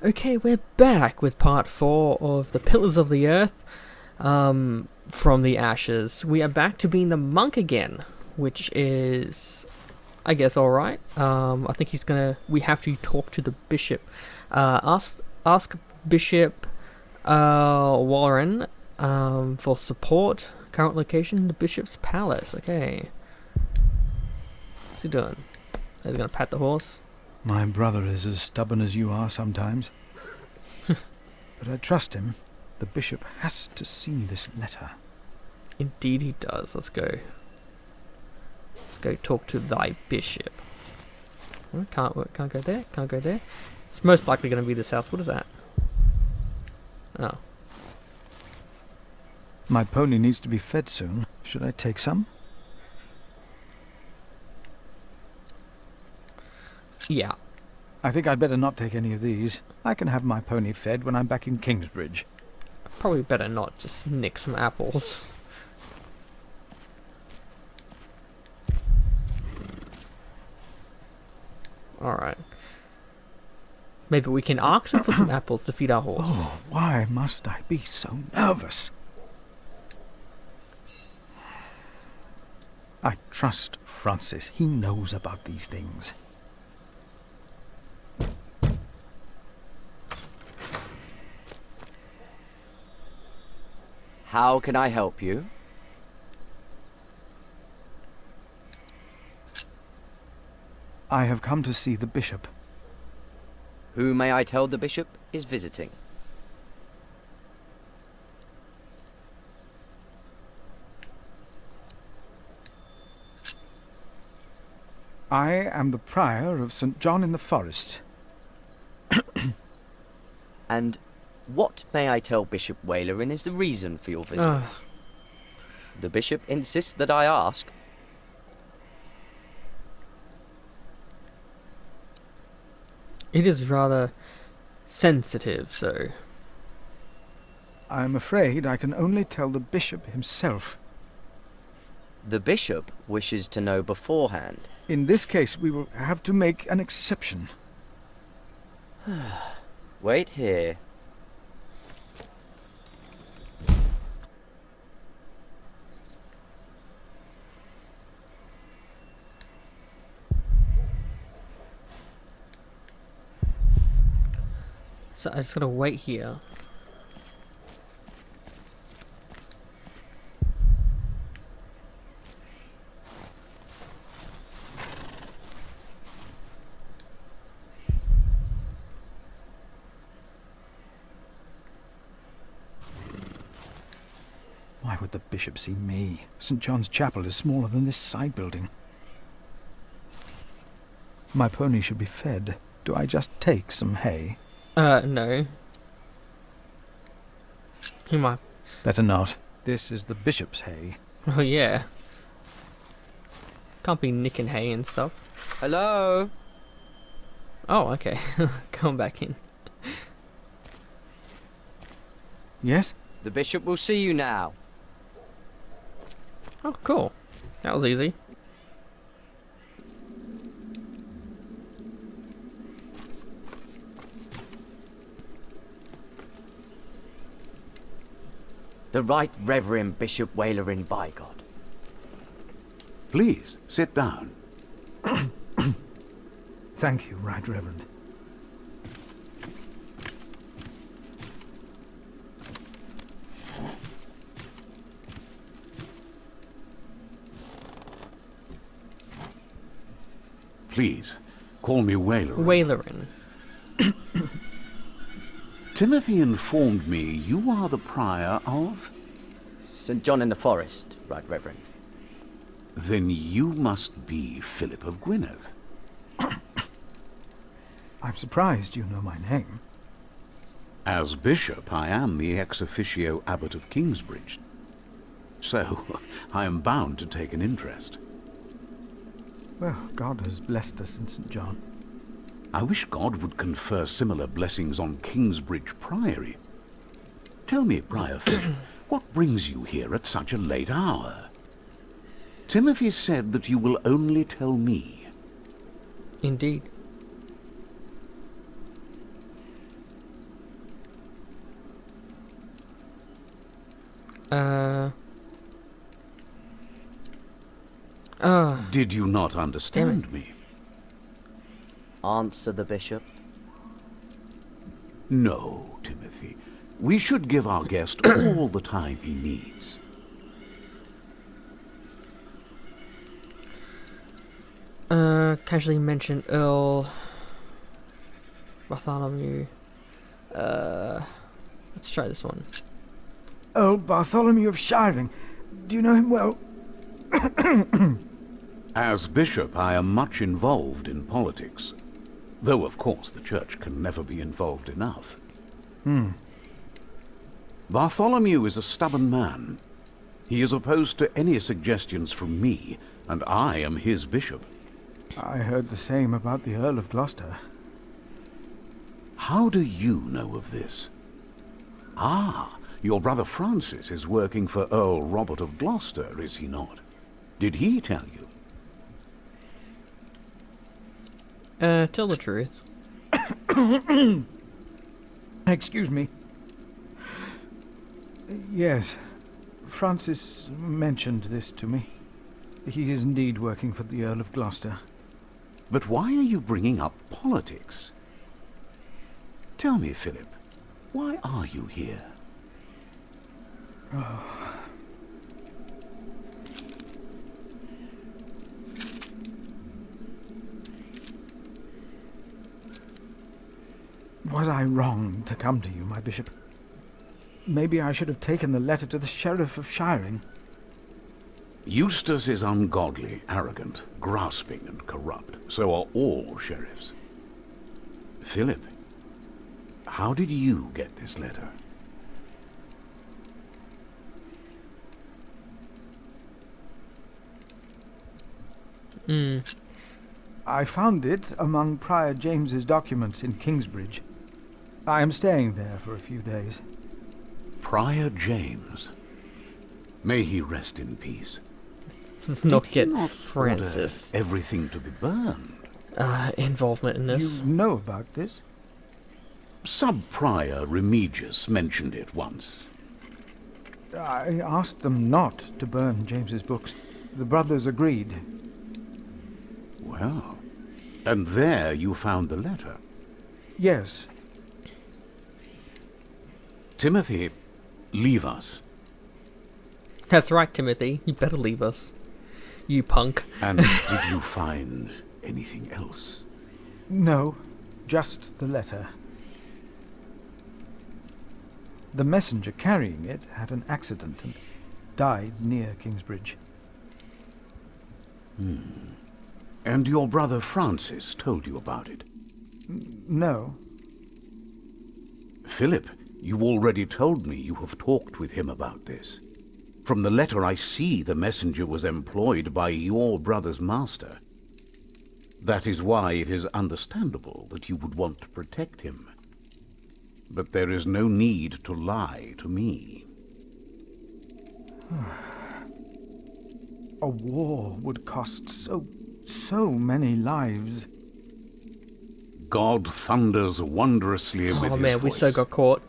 Okay, we're back with part 4 of the Pillars of the Earth from the Ashes. We are back to being the monk again, which is, I guess, alright. I think we have to talk to the bishop. Ask Bishop Warren for support. Current location, the bishop's palace. Okay. What's he doing? Is he gonna pat the horse? My brother is as stubborn as you are sometimes. But I trust him. The bishop has to see this letter. Indeed he does. Let's go. Let's go talk to thy bishop. Can't go there. Can't go there. It's most likely going to be this house. What is that? Oh. My pony needs to be fed soon. Should I take some? Yeah. I think I'd better not take any of these. I can have my pony fed when I'm back in Kingsbridge. Probably better not just nick some apples. Alright. Maybe we can ask him for some apples to feed our horse. Oh, why must I be so nervous? I trust Francis. He knows about these things. How can I help you? I have come to see the bishop. Who may I tell the bishop is visiting? I am the prior of St. John in the Forest. And what may I tell Bishop Walerin is the reason for your visit? The bishop insists that I ask. It is rather sensitive, so... I'm afraid I can only tell the bishop himself. The bishop wishes to know beforehand. In this case, we will have to make an exception. Wait here. So I just gotta wait here. Why would the bishop see me? St. John's Chapel is smaller than this side building. My pony should be fed. Do I just take some hay? No. He might... Better not. This is the bishop's hay. Oh, yeah. Can't be nicking hay and stuff. Hello? Oh, okay. Come back in. Yes? The bishop will see you now. Oh, cool. That was easy. The Right Reverend Bishop Walerin Bygod. Please, sit down. Thank you, Right Reverend. Please, call me Walerin. Walerin. Timothy informed me you are the prior of... St. John in the Forest, Right Reverend. Then you must be Philip of Gwynedd. I'm surprised you know my name. As bishop, I am the ex officio abbot of Kingsbridge. So, I am bound to take an interest. Well, God has blessed us in St. John. I wish God would confer similar blessings on Kingsbridge Priory. Tell me, Prior Philip, what brings you here at such a late hour? Timothy said that you will only tell me. Indeed. Uh. Oh, Did you not understand me? Answer the bishop. No, Timothy. We should give our guest all the time he needs. casually mentioned Earl Bartholomew. Let's try this one. Earl Bartholomew of Shiring. Do you know him well? As bishop, I am much involved in politics. Though, of course, the church can never be involved enough. Bartholomew is a stubborn man. He is opposed to any suggestions from me, and I am his bishop. I heard the same about the Earl of Gloucester. How do you know of this? Ah, your brother Francis is working for Earl Robert of Gloucester, is he not? Did he tell you? Tell the truth. Excuse me. Yes, Francis mentioned this to me. He is indeed working for the Earl of Gloucester. But why are you bringing up politics? Tell me, Philip, why are you here? Was I wrong to come to you, my bishop? Maybe I should have taken the letter to the Sheriff of Shiring. Eustace is ungodly, arrogant, grasping and corrupt. So are all sheriffs. Philip, how did you get this letter? I found it among Prior James's documents in Kingsbridge. I am staying there for a few days. Prior James. May he rest in peace. Let's not Did get he not Francis order everything to be burned? involvement in this. You know about this? Sub-Prior Remigius mentioned it once. I asked them not to burn James's books. The brothers agreed. Well, and there you found the letter. Yes. Timothy, leave us. That's right, Timothy. You better leave us. You punk. And did you find anything else? No, just the letter. The messenger carrying it had an accident and died near Kingsbridge. And your brother Francis told you about it? No. Philip, you already told me you have talked with him about this. From the letter I see the messenger was employed by your brother's master. That is why it is understandable that you would want to protect him. But there is no need to lie to me. A war would cost so many lives. God thunders wondrously with Oh his man, we voice. so got caught.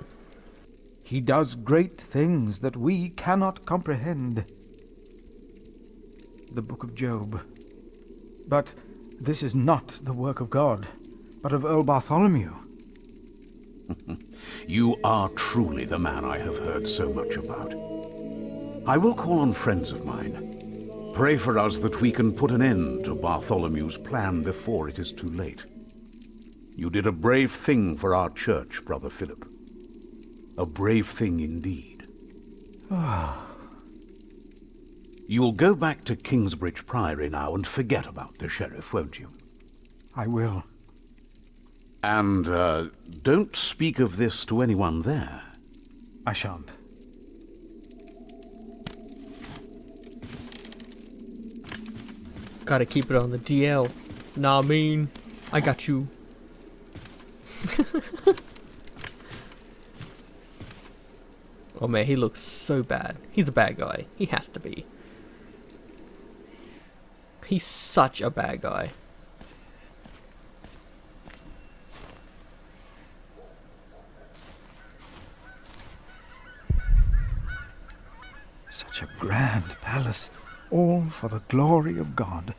He does great things that we cannot comprehend. The Book of Job. But this is not the work of God, but of Earl Bartholomew. You are truly the man I have heard so much about. I will call on friends of mine. Pray for us that we can put an end to Bartholomew's plan before it is too late. You did a brave thing for our church, Brother Philip. A brave thing indeed. You'll go back to Kingsbridge Priory now and forget about the sheriff, won't you? I will. And don't speak of this to anyone there. I shan't. Gotta keep it on the DL. Nah, I mean, I got you. Oh man, he looks so bad. He's a bad guy. He has to be. He's such a bad guy. Such a grand palace, all for the glory of God.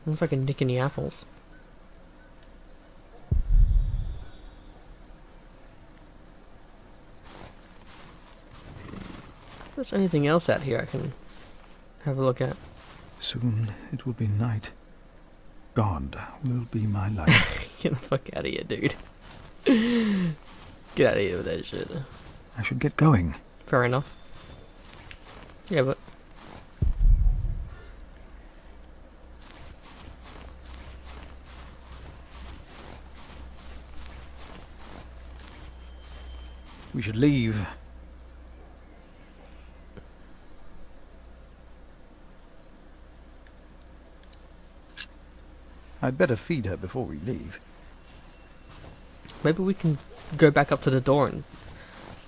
I'm fucking nicking the apples. If there's anything else out here I can have a look at. Soon it will be night. God will be my light. Get the fuck out of here, dude. Get out of here with that shit. I should get going. Fair enough. Yeah, but... We should leave. I'd better feed her before we leave. maybe we can go back up to the door and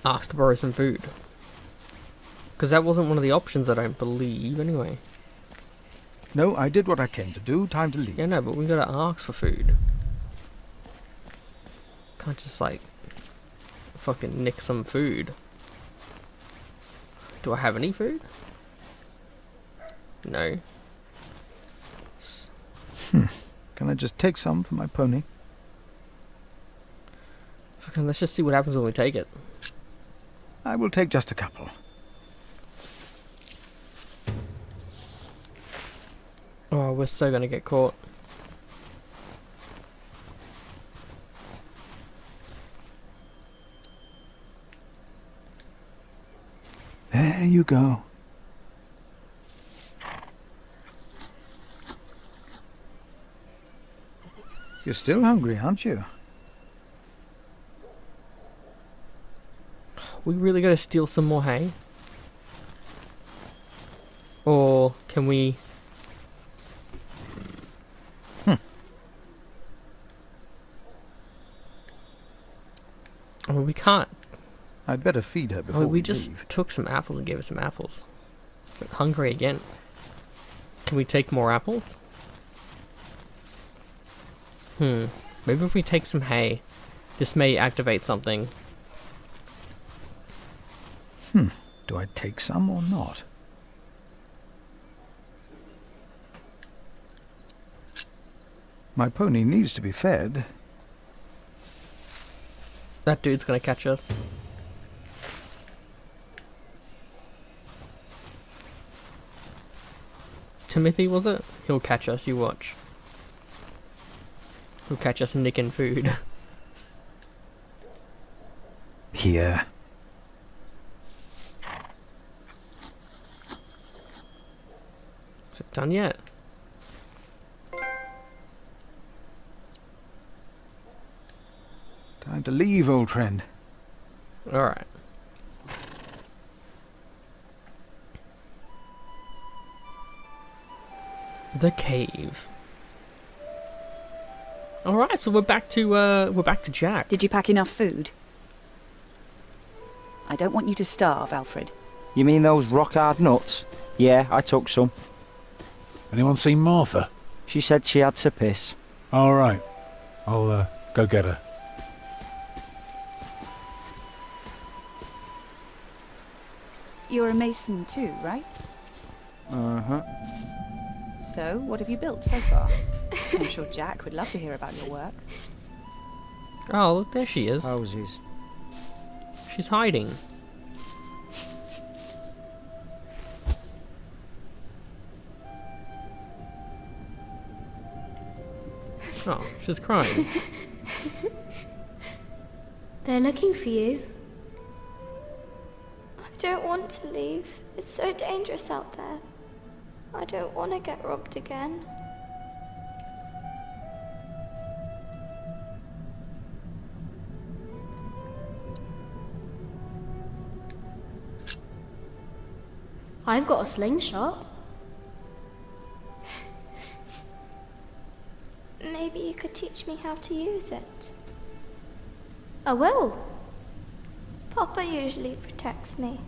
ask to borrow some food. Because that wasn't one of the options, I don't believe, anyway. No, I did what I came to do. Time to leave. Yeah, no, but we gotta ask for food. Can't just, like, fucking nick some food. Do I have any food? No. Can I just take some for my pony? Fucking, let's just see what happens when we take it. I will take just a couple. Oh, we're so gonna get caught. There you go. You're still hungry, aren't you? We really gotta steal some more hay? Or can we... Oh, we can't. I'd better feed her before Oh, we we just leave. took some apples and gave her some apples. Got hungry again. Can we take more apples? Maybe if we take some hay, this may activate something. Do I take some or not? My pony needs to be fed. That dude's gonna catch us. Timothy, was it? He'll catch us, you watch. He'll catch us nicking food. Here. Is it done yet? Time to leave, old friend. Alright. The cave. Alright, so we're back to Jack. Did you pack enough food? I don't want you to starve, Alfred. You mean those rock-hard nuts? Yeah, I took some. Anyone seen Martha? She said she had to piss. All right. I'll go get her. You're a mason too, right? Uh-huh. So, what have you built so far? I'm sure Jack would love to hear about your work. Oh, look, there she is. Houses. She's hiding. Oh, she's crying. They're looking for you. I don't want to leave. It's so dangerous out there. I don't want to get robbed again. I've got a slingshot. Maybe you could teach me how to use it. I will. Papa usually protects me.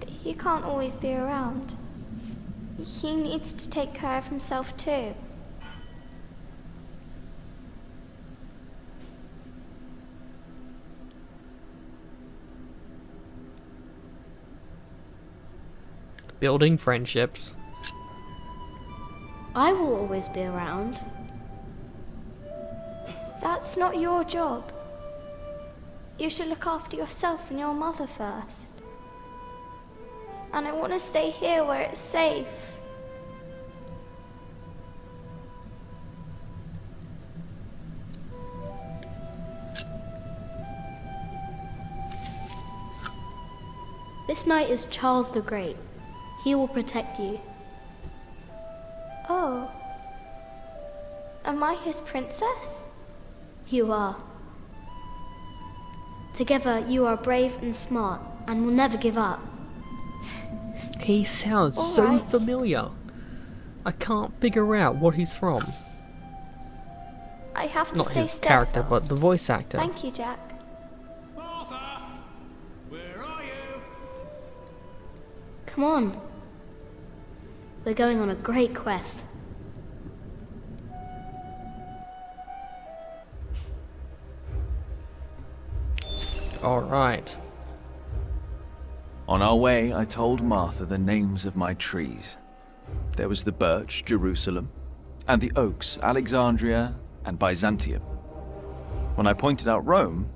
But he can't always be around. He needs to take care of himself too. Building friendships. I will always be around. That's not your job. You should look after yourself and your mother first. And I want to stay here where it's safe. This knight is Charles the Great. He will protect you. Oh. Am I his princess? You are. Together, you are brave and smart, and will never give up. He sounds All so right. familiar. I can't figure out what he's from. I have to Not stay his steadfast. character, but the voice actor. Thank you, Jack. Martha! Where are you? Come on. We're going on a great quest. Alright. On our way, I told Martha the names of my trees. There was the birch, Jerusalem, and the oaks, Alexandria and Byzantium. When I pointed out Rome,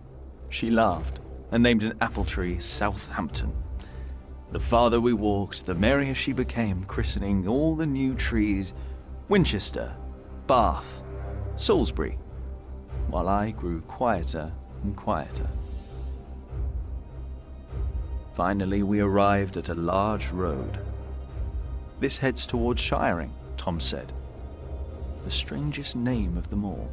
she laughed and named an apple tree Southampton. The farther we walked, the merrier she became, christening all the new trees Winchester, Bath, Salisbury, while I grew quieter and quieter. Finally, we arrived at a large road. This heads towards Shiring, Tom said. The strangest name of them all.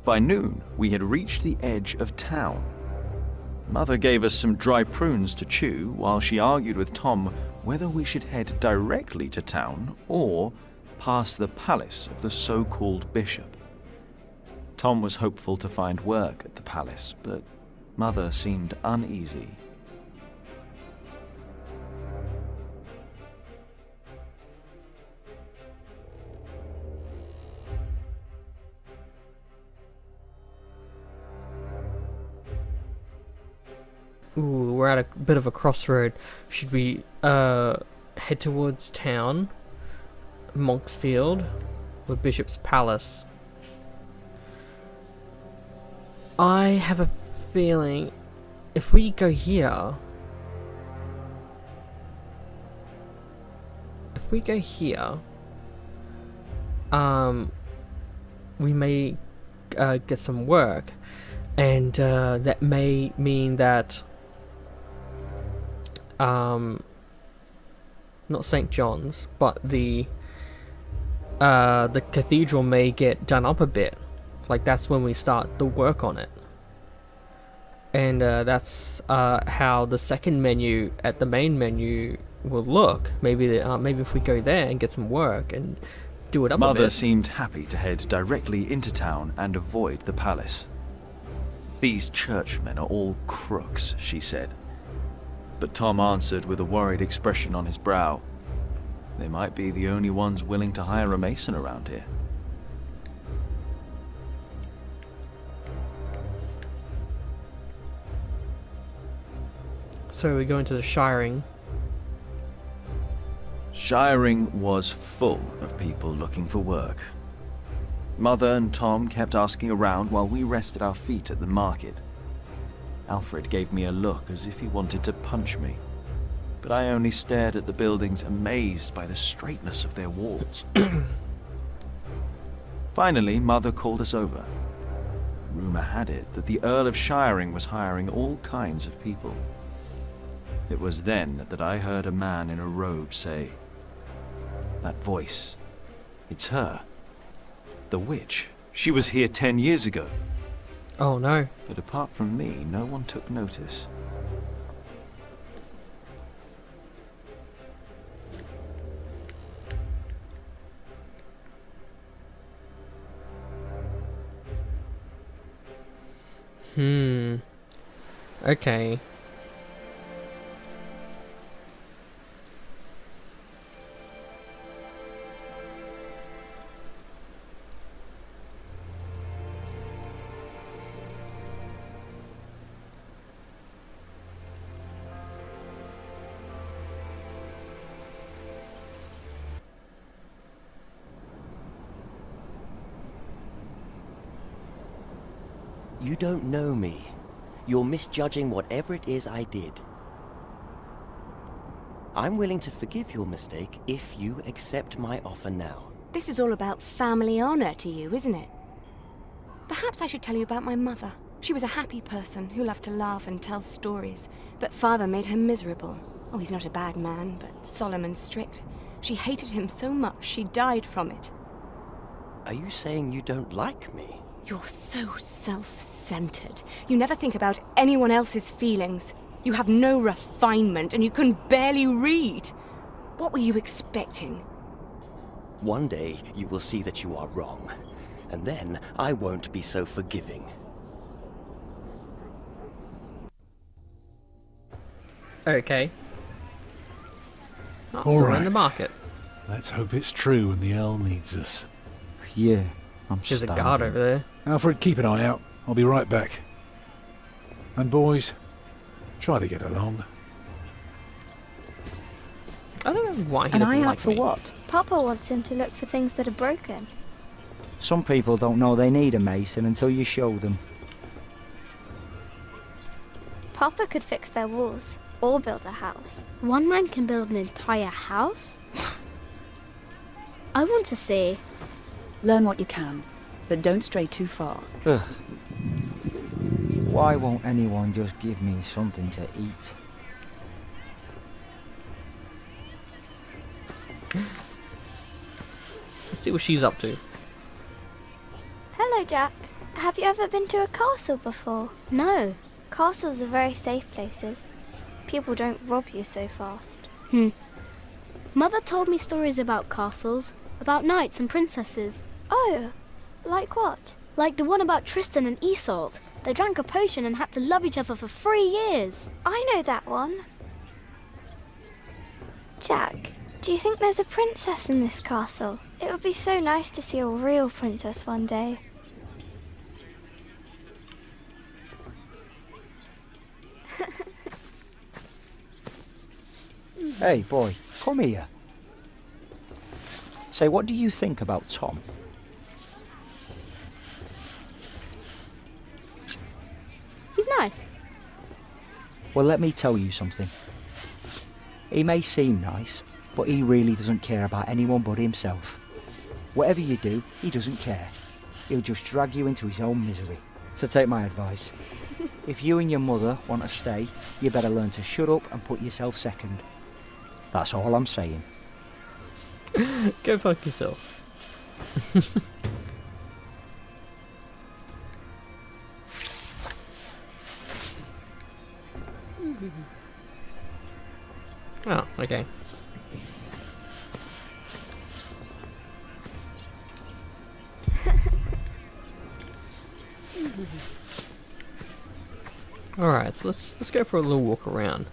By noon, we had reached the edge of town. Mother gave us some dry prunes to chew while she argued with Tom whether we should head directly to town or past the palace of the so-called bishop. Tom was hopeful to find work at the palace, but Mother seemed uneasy. Ooh, we're at a bit of a crossroad. Should we head towards town, Monksfield, or Bishop's Palace? I have a feeling if we go here, we may get some work, and that may mean that not St. John's, but the cathedral may get done up a bit. Like, that's when we start the work on it. And that's how the second menu at the main menu will look. Maybe if we go there and get some work and do it up a Mother bit. seemed happy to head directly into town and avoid the palace. These churchmen are all crooks, she said. But Tom answered with a worried expression on his brow. They might be the only ones willing to hire a mason around here. So we go into the Shiring. Shiring was full of people looking for work. Mother and Tom kept asking around while we rested our feet at the market. Alfred gave me a look as if he wanted to punch me, but I only stared at the buildings, amazed by the straightness of their walls. Finally, Mother called us over. Rumor had it that the Earl of Shiring was hiring all kinds of people. It was then that I heard a man in a robe say, "That voice, it's her. The witch. She was here 10 years ago." Oh no. But apart from me, no one took notice. Okay. You don't know me. You're misjudging whatever it is I did. I'm willing to forgive your mistake if you accept my offer now. This is all about family honor to you, isn't it? Perhaps I should tell you about my mother. She was a happy person who loved to laugh and tell stories, but father made her miserable. Oh, he's not a bad man, but solemn and strict. She hated him so much she died from it. Are you saying you don't like me? You're so self-centered. You never think about anyone else's feelings. You have no refinement, and you can barely read. What were you expecting? One day you will see that you are wrong, and then I won't be so forgiving. Okay. Oh, All so we're in right. the market. Let's hope it's true and the Earl needs us. Yeah, I'm There's a starving. guard over there. Alfred, keep an eye out. I'll be right back. And boys, try to get along. I don't know why he An doesn't eye out like for me. what? Papa wants him to look for things that are broken. Some people don't know they need a mason until you show them. Papa could fix their walls or build a house. One man can build an entire house? I want to see. Learn what you can, but don't stray too far. Ugh. Why won't anyone just give me something to eat? Let's see what she's up to. Hello, Jack. Have you ever been to a castle before? No. Castles are very safe places. People don't rob you so fast. Mother told me stories about castles, about knights and princesses. Oh, like what? Like the one about Tristan and Isolde. They drank a potion and had to love each other for 3 years. I know that one. Jack, do you think there's a princess in this castle? It would be so nice to see a real princess one day. Hey, boy, come here. Say, what do you think about Tom? He's nice. Well, let me tell you something. He may seem nice, but he really doesn't care about anyone but himself. Whatever you do, he doesn't care. He'll just drag you into his own misery. So take my advice. If you and your mother want to stay, you better learn to shut up and put yourself second. That's all I'm saying. Go fuck yourself. Oh, okay. Alright, so let's go for a little walk around.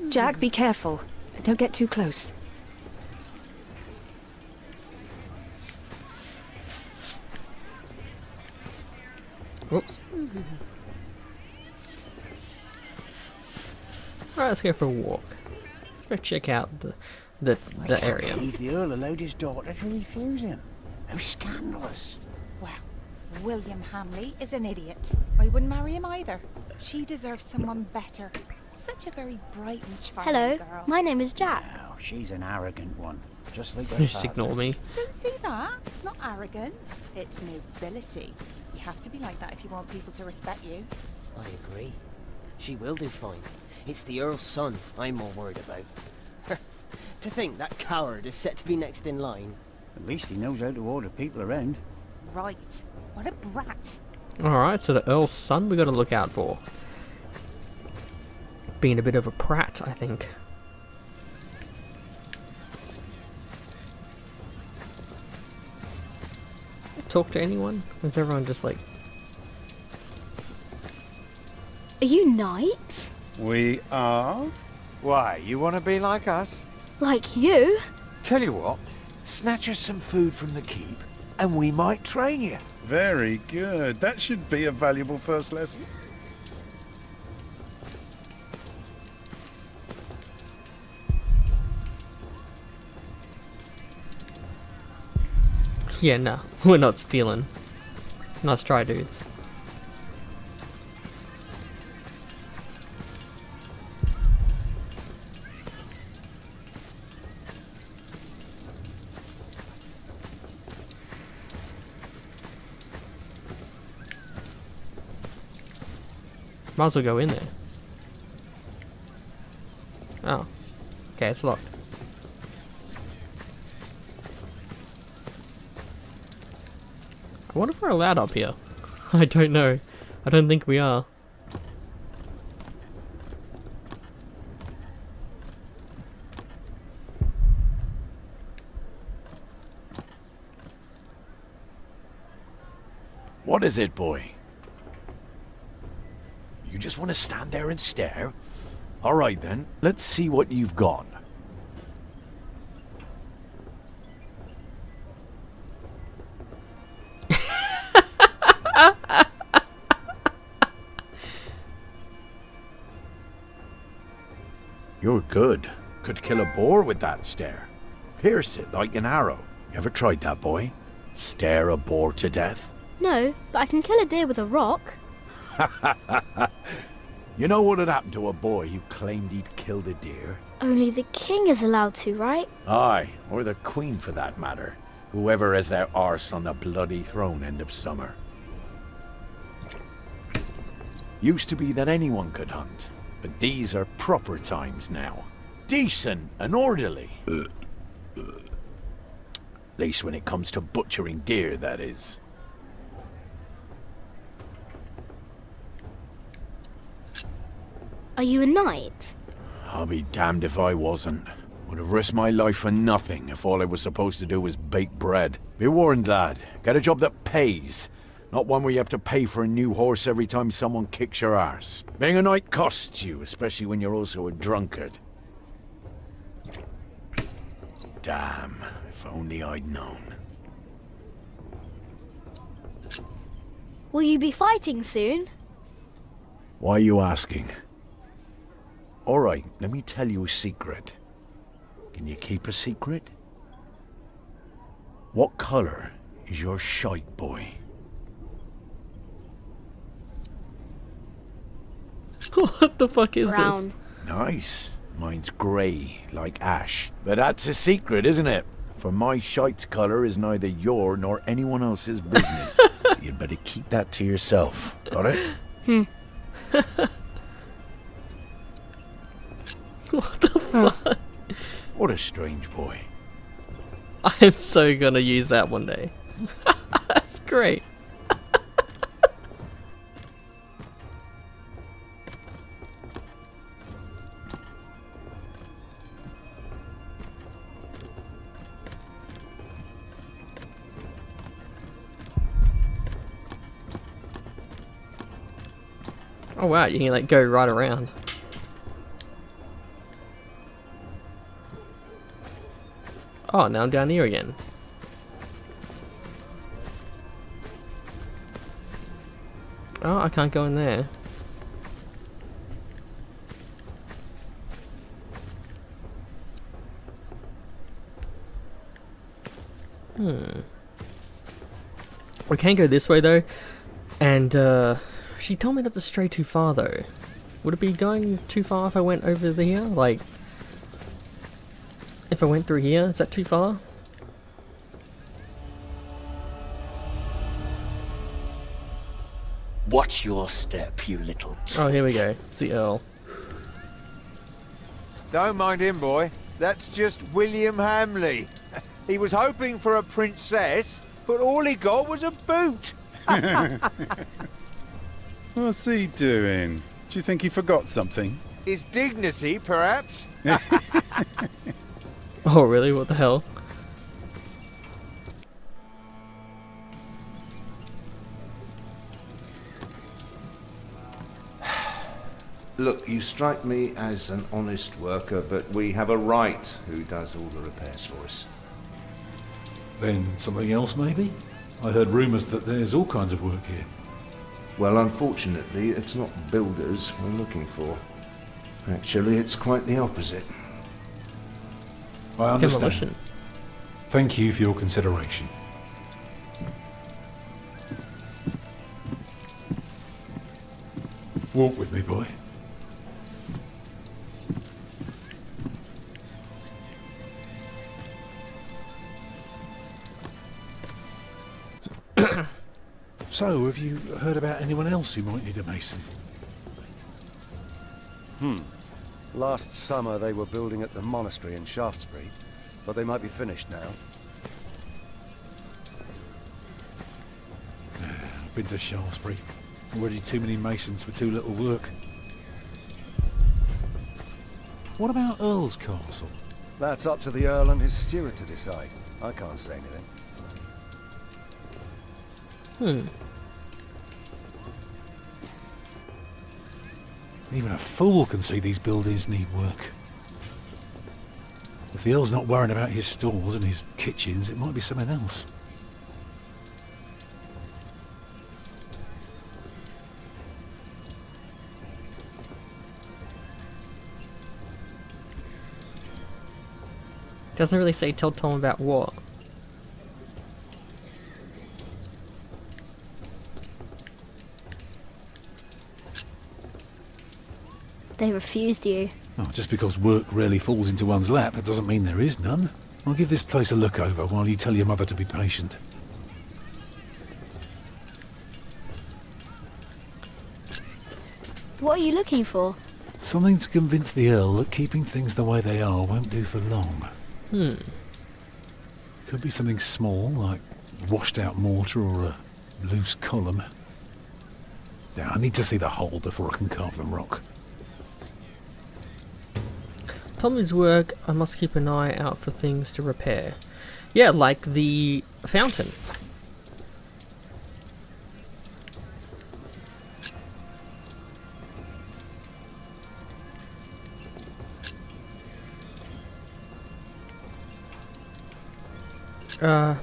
Jack, be careful. Don't get too close. Oops. Alright, let's go for a walk. Let's go check out the area. I believe the Earl allowed his daughter to refuse him. How scandalous. Well, William Hamley is an idiot. I wouldn't marry him either. She deserves someone better. Such a very bright and charming Hello, girl. my name is Jack. Oh, she's an arrogant one. Just like her Just father. ignore me. Don't say that. It's not arrogance. It's nobility. You have to be like that if you want people to respect you. I agree. She will do fine. It's the Earl's son I'm more worried about. To think that coward is set to be next in line. At least he knows how to order people around. Right. What a brat. Alright, so the Earl's son we gotta look out for. Being a bit of a prat, I think. Talk to anyone? Is everyone just like... Are you knights? We are? Why, you want to be like us? Like you? Tell you what, snatch us some food from the keep, and we might train you. Very good. That should be a valuable first lesson. Yeah, no, we're not stealing. Nice try, dudes. Might as well go in there. Oh. Okay, it's locked. I wonder if we're allowed up here. I don't know. I don't think we are. What is it, boy? You just want to stand there and stare? All right then, let's see what you've got. You're good. Could kill a boar with that stare. Pierce it like an arrow. You ever tried that, boy? Stare a boar to death? No, but I can kill a deer with a rock. You know what had happened to a boy who claimed he'd killed a deer? Only the king is allowed to, right? Aye, or the queen for that matter. Whoever has their arse on the bloody throne end of summer. Used to be that anyone could hunt, but these are proper times now. Decent and orderly. At least when it comes to butchering deer, that is. Are you a knight? I'll be damned if I wasn't. Would have risked my life for nothing if all I was supposed to do was bake bread. Be warned, lad. Get a job that pays. Not one where you have to pay for a new horse every time someone kicks your arse. Being a knight costs you, especially when you're also a drunkard. Damn, if only I'd known. Will you be fighting soon? Why are you asking? Alright, let me tell you a secret. Can you keep a secret? What colour is your shite, boy? What the fuck is Brown. this? Nice. Mine's grey, like ash. But that's a secret, isn't it? For my shite's colour is neither your nor anyone else's business. You'd better keep that to yourself. Got it? What the fuck? What a strange boy. I am so gonna use that one day. That's great. Oh wow, you can like go right around. Oh, now I'm down here again. Oh, I can't go in there. We can go this way though, and she told me not to stray too far though. Would it be going too far if I went over here? Like, if I went through here, is that too far? Watch your step, you little tit. Oh, here we go. It's the Earl. Don't mind him, boy. That's just William Hamley. He was hoping for a princess, but all he got was a boot. What's he doing? Do you think he forgot something? His dignity, perhaps? Oh, really? What the hell? Look, you strike me as an honest worker, but we have a right who does all the repairs for us. Then something else, maybe? I heard rumours that there's all kinds of work here. Well, unfortunately, it's not builders we're looking for. Actually, it's quite the opposite. I understand. Demolition. Thank you for your consideration. Walk with me, boy. So, have you heard about anyone else who might need a mason? Last summer they were building at the monastery in Shaftesbury, but they might be finished now. I've been to Shaftesbury. Already too many masons for too little work. What about Earl's Castle? That's up to the Earl and his steward to decide. I can't say anything. Even a fool can see these buildings need work. If the Earl's not worrying about his stores and his kitchens, it might be something else. Doesn't really say tell Tom about what. They refused you. Oh, just because work rarely falls into one's lap, that doesn't mean there is none. I'll give this place a look over while you tell your mother to be patient. What are you looking for? Something to convince the Earl that keeping things the way they are won't do for long. Could be something small, like washed out mortar or a loose column. Now, I need to see the hole before I can carve the rock. Tommy's work, I must keep an eye out for things to repair. Yeah, like the fountain.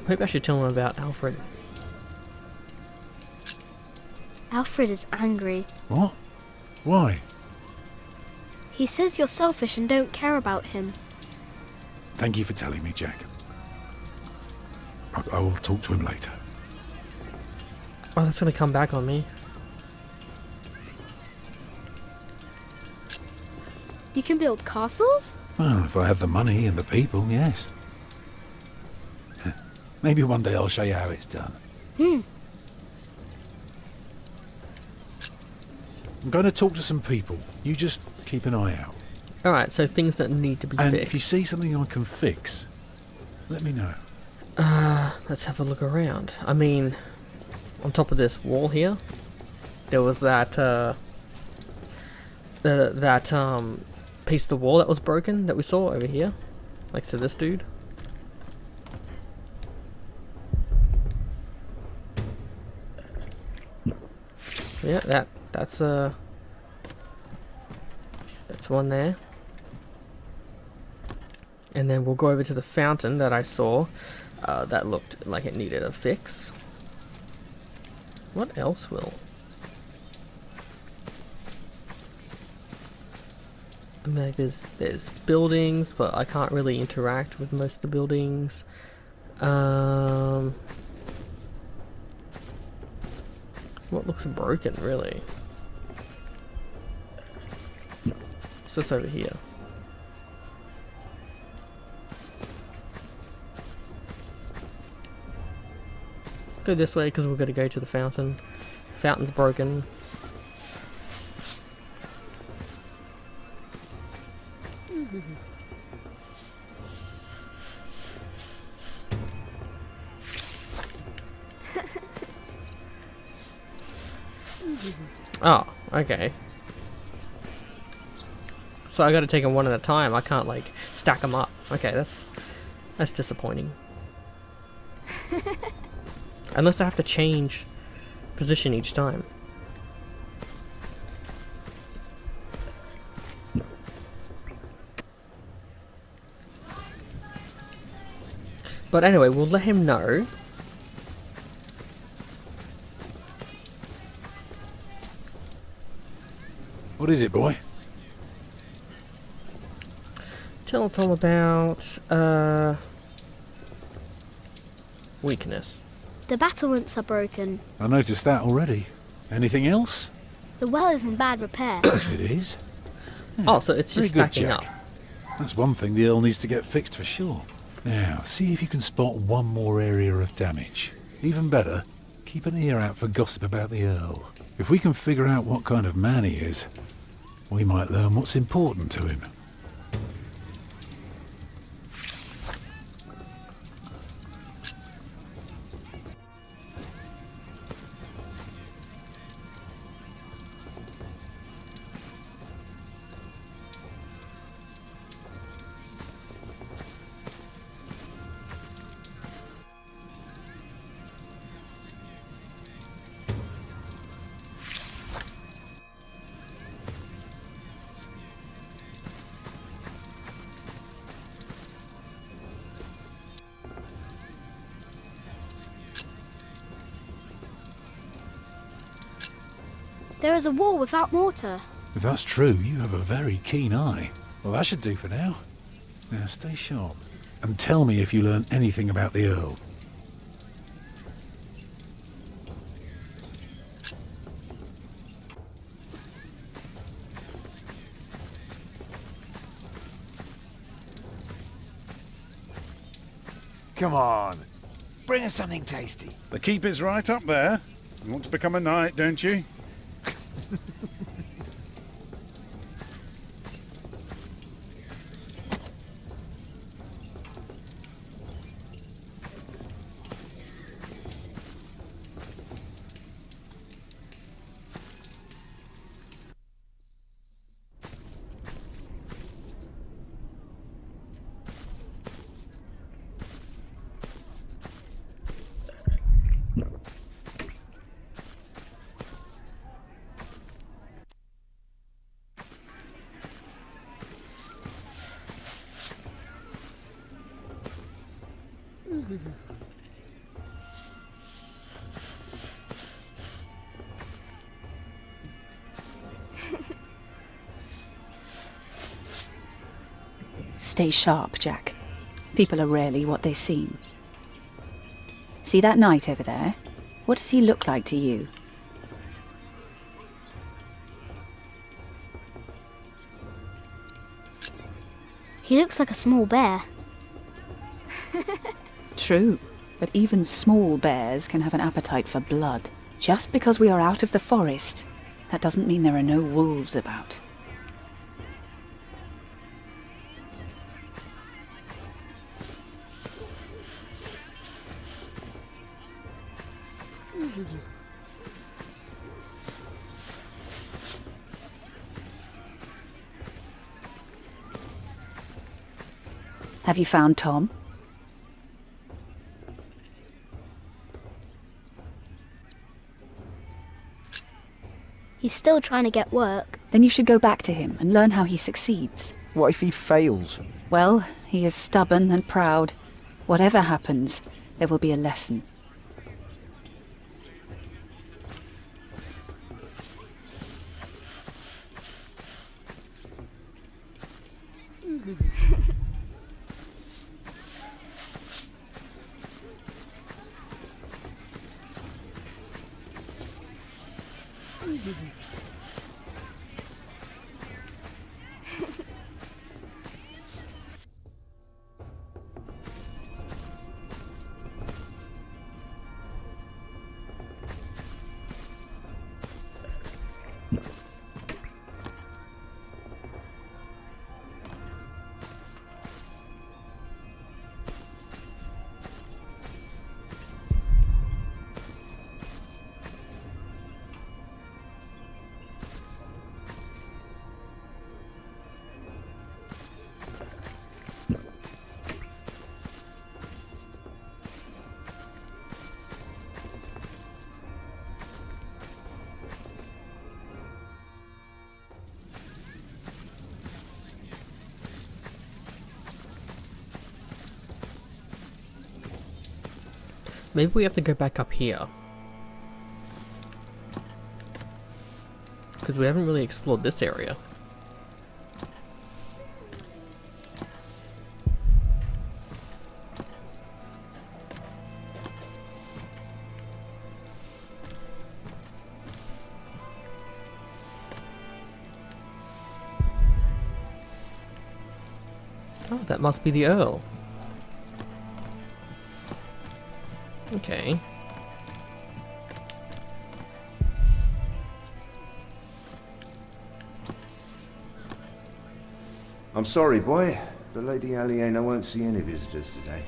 Maybe I should tell him about Alfred. Alfred is angry. What? Why? He says you're selfish and don't care about him. Thank you for telling me, Jack. I will talk to him later. Oh, that's gonna come back on me. You can build castles? Well, if I have the money and the people, yes. Maybe one day I'll show you how it's done. I'm going to talk to some people. You just keep an eye out. Alright, so things that need to be And fixed. if you see something I can fix, let me know. Let's have a look around. I mean, on top of this wall here, there was that, piece of the wall that was broken that we saw over here, next to this dude. Yeah, that's one there. And then we'll go over to the fountain that I saw. That looked like it needed a fix. What else will? I mean, like there's buildings, but I can't really interact with most of the buildings. What looks broken, really? What's this over here? Go this way because we're going to go to the fountain. Fountain's broken. Oh, okay. So I gotta take them one at a time. I can't like stack them up. Okay, that's disappointing. Unless I have to change position each time. But anyway, we'll let him know. What is it, boy? Tell Tom about weakness. The battlements are broken. I noticed that already. Anything else? The well is in bad repair. It is? Oh, so it's Very just good, stacking up. Jack. That's one thing the Earl needs to get fixed for sure. Now, see if you can spot one more area of damage. Even better, keep an ear out for gossip about the Earl. If we can figure out what kind of man he is, we might learn what's important to him. There is a wall without mortar. If that's true, you have a very keen eye. Well, that should do for now. Now, stay sharp. And tell me if you learn anything about the Earl. Come on. Bring us something tasty. The keep is right up there. You want to become a knight, don't you? Stay sharp, Jack. People are rarely what they seem. See that knight over there? What does he look like to you? He looks like a small bear. True, but even small bears can have an appetite for blood. Just because we are out of the forest, that doesn't mean there are no wolves about. Have you found Tom? He's still trying to get work. Then you should go back to him and learn how he succeeds. What if he fails? Well, he is stubborn and proud. Whatever happens, there will be a lesson. Maybe we have to go back up here. Because we haven't really explored this area. Oh, that must be the Earl. Okay. I'm sorry, boy. The Lady Aliena won't see any visitors today.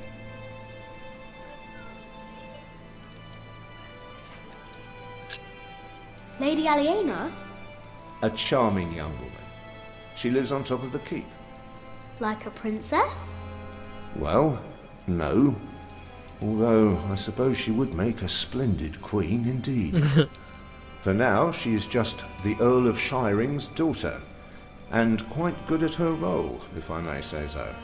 Lady Aliena? A charming young woman. She lives on top of the keep. Like a princess? Well, no. Although, I suppose she would make a splendid queen indeed. For now, she is just the Earl of Shiring's daughter, and quite good at her role, if I may say so.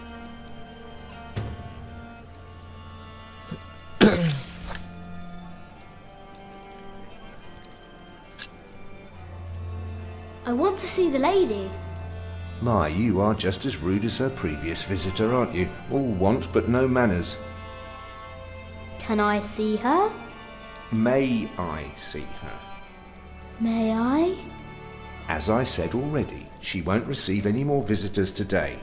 I want to see the lady. My, you are just as rude as her previous visitor, aren't you? All want but no manners. Can I see her? May I see her? May I? As I said already, she won't receive any more visitors today.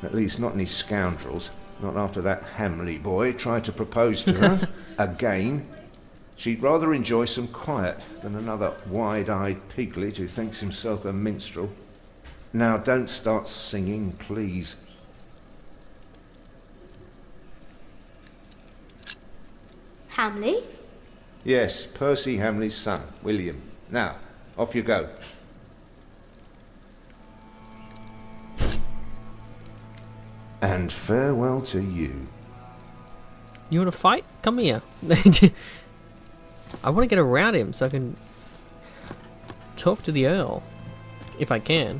At least not any scoundrels. Not after that Hamley boy tried to propose to her. Again. She'd rather enjoy some quiet than another wide-eyed piglet who thinks himself a minstrel. Now don't start singing, please. Hamley? Yes, Percy Hamley's son, William. Now, off you go. And farewell to you. You want to fight? Come here. I want to get around him so I can talk to the Earl. If I can.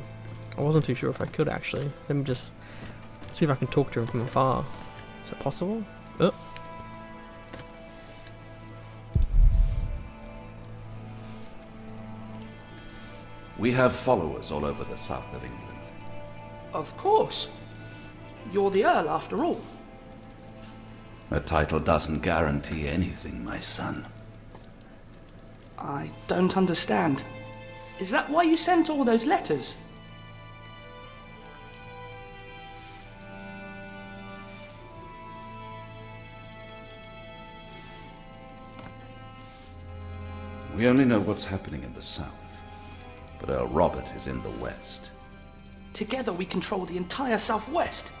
I wasn't too sure if I could actually. Let me just see if I can talk to him from afar. Is that possible? Oh. We have followers all over the south of England. Of course. You're the Earl, after all. A title doesn't guarantee anything, my son. I don't understand. Is that why you sent all those letters? We only know what's happening in the south, but Earl Robert is in the west. Together we control the entire southwest.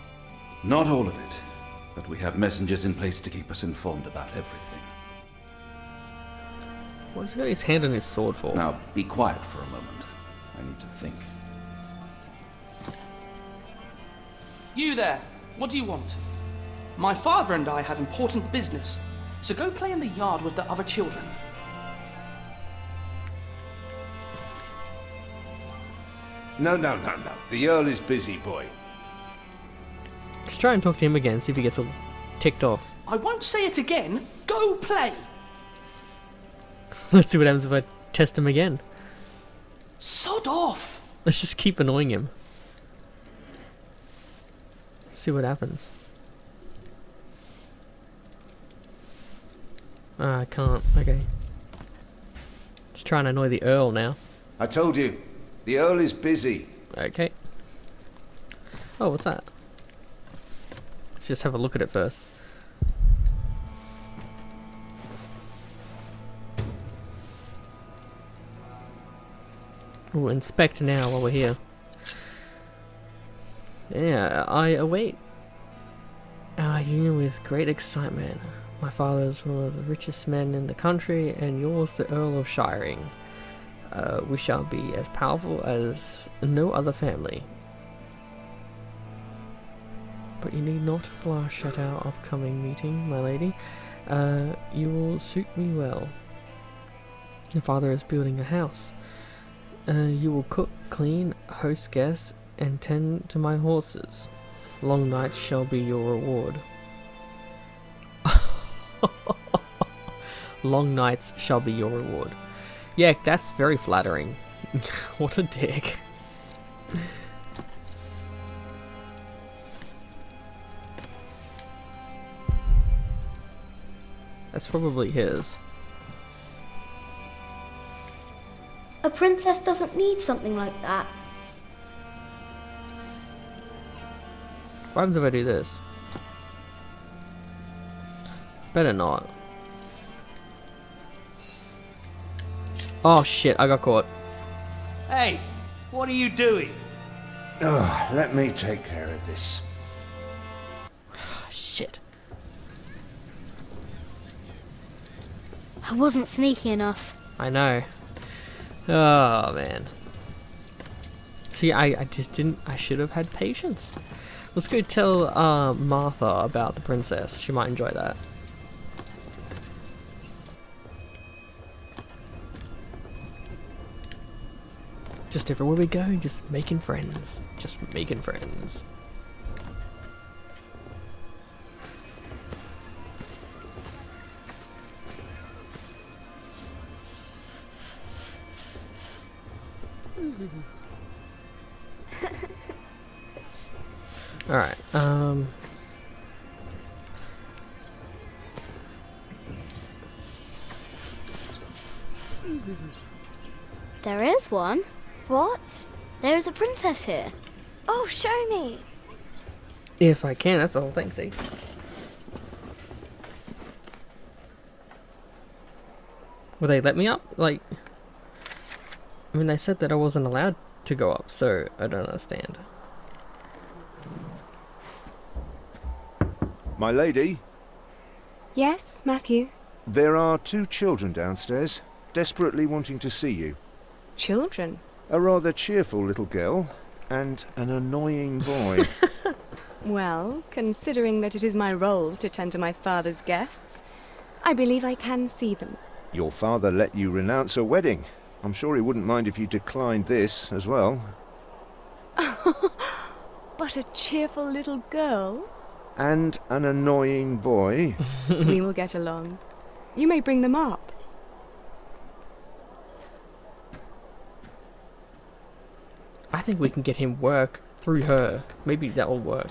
Not all of it, but we have messengers in place to keep us informed about everything. What's he got his hand on his sword for? Now, be quiet for a moment. I need to think. You there, what do you want? My father and I have important business, so go play in the yard with the other children. No. The Earl is busy, boy. Let's try and talk to him again, see if he gets all ticked off. I won't say it again. Go play. Let's see what happens if I test him again. Sod off. Let's just keep annoying him. See what happens. I can't. Okay. Let's try and annoy the Earl now. I told you, the Earl is busy. Okay. Oh, what's that? Let's just have a look at it first. Ooh, inspect now while we're here. Yeah, I await our union with great excitement. My father is one of the richest men in the country, and yours the Earl of Shiring. We shall be as powerful as no other family. But you need not blush at our upcoming meeting, my lady. You will suit me well. Your father is building a house. You will cook, clean, host guests, and tend to my horses. Long nights shall be your reward. Long nights shall be your reward. Yeah, that's very flattering. What a dick. That's probably his. A princess doesn't need something like that. What happens if I do this? Better not. Oh shit, I got caught. Hey, what are you doing? Oh, let me take care of this. Shit. I wasn't sneaky enough. I know. Oh man. See, I just didn't. I should have had patience. Let's go tell Martha about the princess. She might enjoy that. Just everywhere we go, just making friends. Just making friends. Alright, There is one. What? There is a princess here. Oh, show me. if I can, that's the whole thing, see? Will they let me up? Like, I mean, they said that I wasn't allowed to go up, so I don't understand. My lady, Yes, Matthew? there are 2 children downstairs, desperately wanting to see you. Children? A rather cheerful little girl, and an annoying boy. Well, considering that it is my role to tend to my father's guests, I believe I can see them. Your father let you renounce a wedding. I'm sure he wouldn't mind if you declined this as well. But a cheerful little girl? And an annoying boy. We will get along. You may bring them up. I think we can get him work through her. Maybe that will work.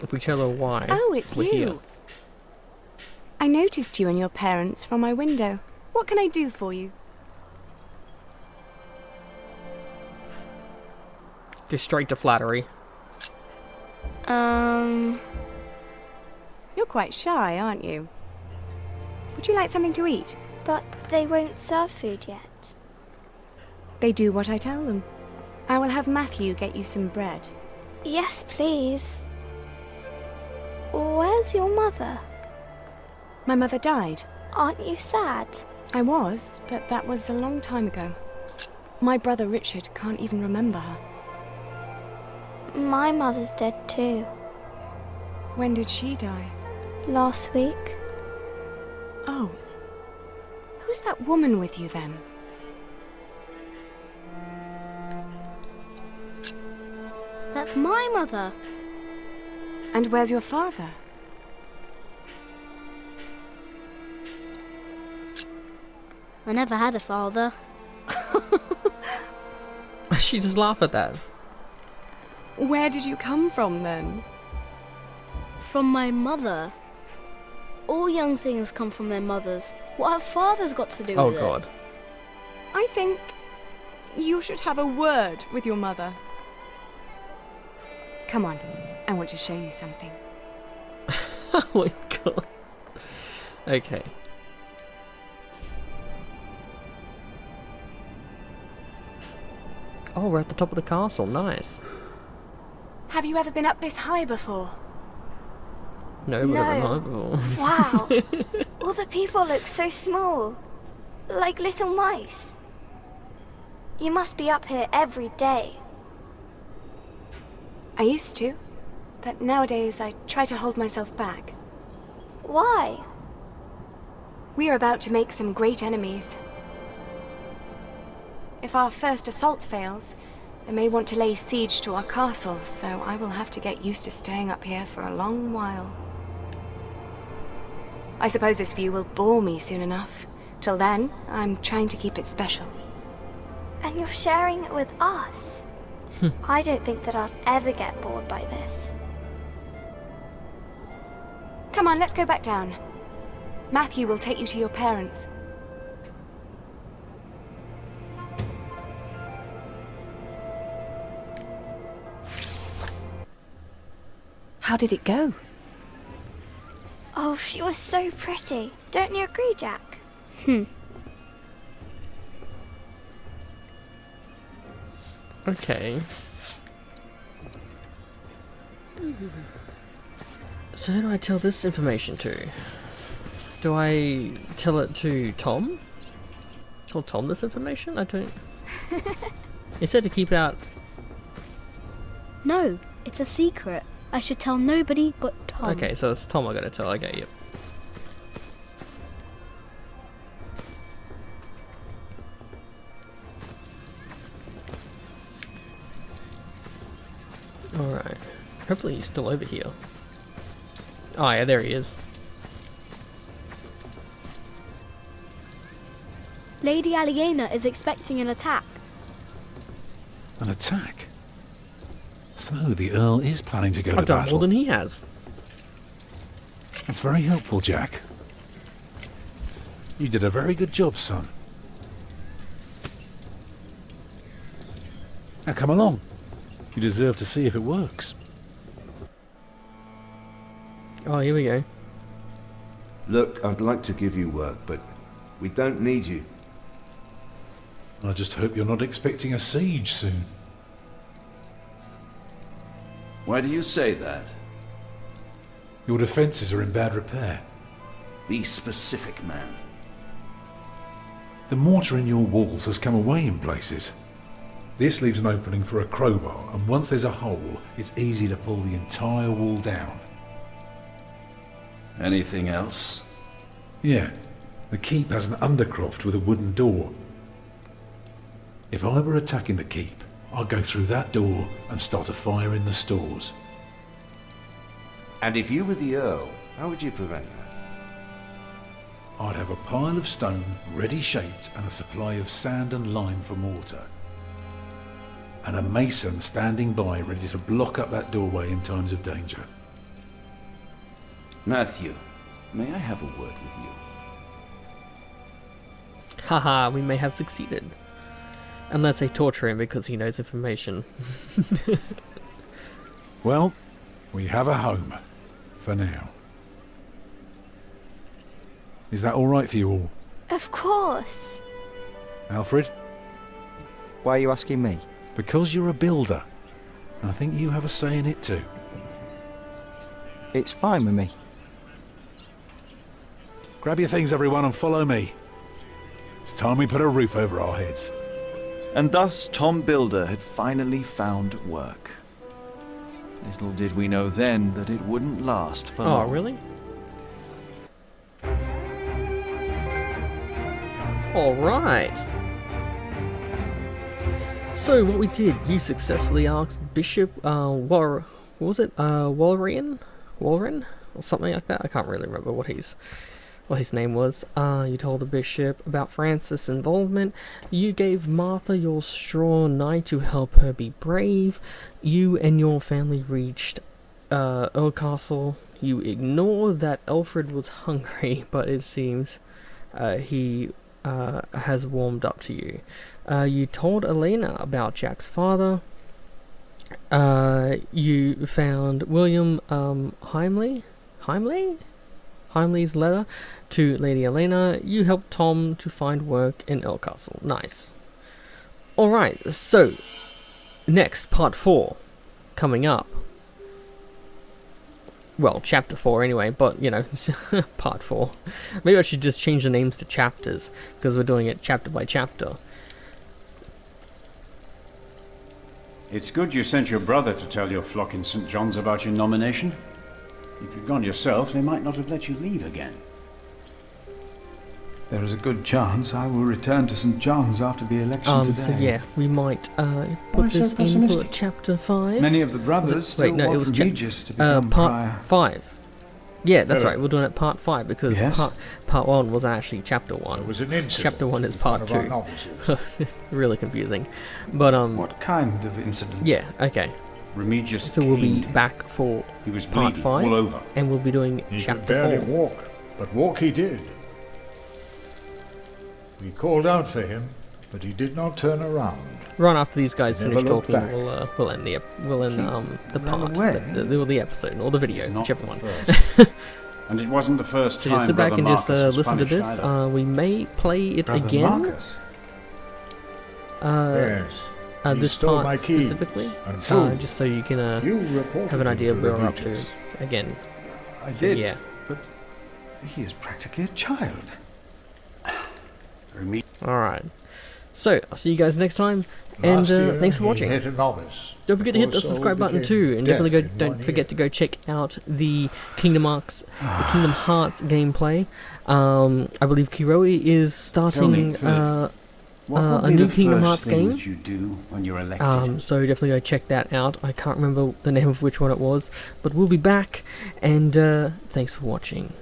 If we tell her why. Oh, it's we're you. here. I noticed you and your parents from my window. What can I do for you? Go straight to flattery. You're quite shy, aren't you? Would you like something to eat? But they won't serve food yet. They do what I tell them. I will have Matthew get you some bread. Yes, please. Where's your mother? My mother died. Aren't you sad? I was, but that was a long time ago. My brother Richard can't even remember her. My mother's dead too. When did she die? Last week. Oh. Who's that woman with you then? That's my mother. And where's your father? I never had a father. She just laughed at that. Where did you come from then? From my mother. All young things come from their mothers. What have fathers got to do Oh with god. it? I think you should have a word with your mother. Come on, I want to show you something. Oh my god. Okay. Oh, we're at the top of the castle. Nice. Have you ever been up this high before? No, but I've No. not before. Wow. All the people look so small. Like little mice. You must be up here every day. I used to, but nowadays I try to hold myself back. Why? We are about to make some great enemies. If our first assault fails, they may want to lay siege to our castle, so I will have to get used to staying up here for a long while. I suppose this view will bore me soon enough. Till then, I'm trying to keep it special. And you're sharing it with us. I don't think that I'll ever get bored by this. Come on, let's go back down. Matthew will take you to your parents. How did it go? Oh, she was so pretty. Don't you agree, Jack? Okay. So who do I tell this information to? Do I tell it to Tom? Tell Tom this information? I don't... He said to keep out... No, it's a secret. I should tell nobody but Tom. Okay, so it's Tom I gotta tell. Okay, yep. Alright. Hopefully he's still over here. Oh yeah, there he is. Lady Aliena is expecting an attack. An attack? So the Earl is planning to go to I've done battle. more than he has. That's very helpful, Jack. You did a very good job, son. Now come along. You deserve to see if it works. Oh, here we go. Look, I'd like to give you work, but we don't need you. I just hope you're not expecting a siege soon. Why do you say that? Your defences are in bad repair. Be specific, man. The mortar in your walls has come away in places. This leaves an opening for a crowbar, and once there's a hole, it's easy to pull the entire wall down. Anything else? Yeah, the keep has an undercroft with a wooden door. If I were attacking the keep, I'd go through that door and start a fire in the stores. And if you were the Earl, how would you prevent that? I'd have a pile of stone ready shaped and a supply of sand and lime for mortar. And a mason standing by ready to block up that doorway in times of danger. Matthew, may I have a word with you? Haha, we may have succeeded. Unless they torture him because he knows information. Well, we have a home. For now. Is that alright for you all? Of course. Alfred? Why are you asking me? Because you're a builder. And I think you have a say in it too. It's fine with me. Grab your things, everyone, and follow me. It's time we put a roof over our heads. And thus Tom Builder had finally found work. Little did we know then that it wouldn't last for long. Oh, really? Alright. So, what we did, you successfully asked Bishop, what was it? Walren? Or something like that? I can't really remember what his name was. You told the bishop about Francis' involvement. You gave Martha your straw knight to help her be brave. You and your family reached Earlcastle. You ignored that Alfred was hungry, but it seems he has warmed up to you. You told Elena about Jack's father. You found William Heimly's letter to Lady Elena. You helped Tom to find work in Earlcastle. Nice. Alright, so next, part 4 coming up. Well, chapter 4 anyway, but you know, part 4. Maybe I should just change the names to chapters, because we're doing it chapter by chapter. It's good you sent your brother to tell your flock in St. John's about your nomination. If you'd gone yourself, they might not have let you leave again. There is a good chance I will return to St. John's after the election today. So yeah, we might put this in for chapter 5. Many of the brothers still want Regis to become part prior. 5. Yeah, that's Hello. right. We're doing it part 5 because Yes. part 1 was actually chapter 1. It was an incident. Chapter 1 is part One of our 2. novices. It's really confusing, but What kind of incident? yeah, okay. Remigius So we'll be caned. back for He was part bleeding 5, all over. and we'll be doing He could chapter barely 4. walk, but walk he did. We called out for him, but he did not turn around. right after these guys Never finish looked talking, back. we'll end the the ran part, away. the episode or the video, He's not whichever the one. first. And it wasn't the first So time just sit back Brother and just Marcus was listen to punished this. either. We may play it Brother again. Marcus? Yes. He This stole part my keys specifically, and food. just so you can You reported have an him idea of to where the we're up to Regis. again. I So, did. yeah. But he is practically a child. Alright. So, I'll see you guys next time, and Last year, thanks for he watching. hit a novice. Don't forget to hit the Poor soul subscribe button became too, and definitely deaf in don't one forget to go check out the Kingdom Hearts gameplay. I believe Kiroi is starting What a would be new the Kingdom first Hearts thing game. that you do when you're elected? So definitely go check that out. I can't remember the name of which one it was, but we'll be back, and thanks for watching.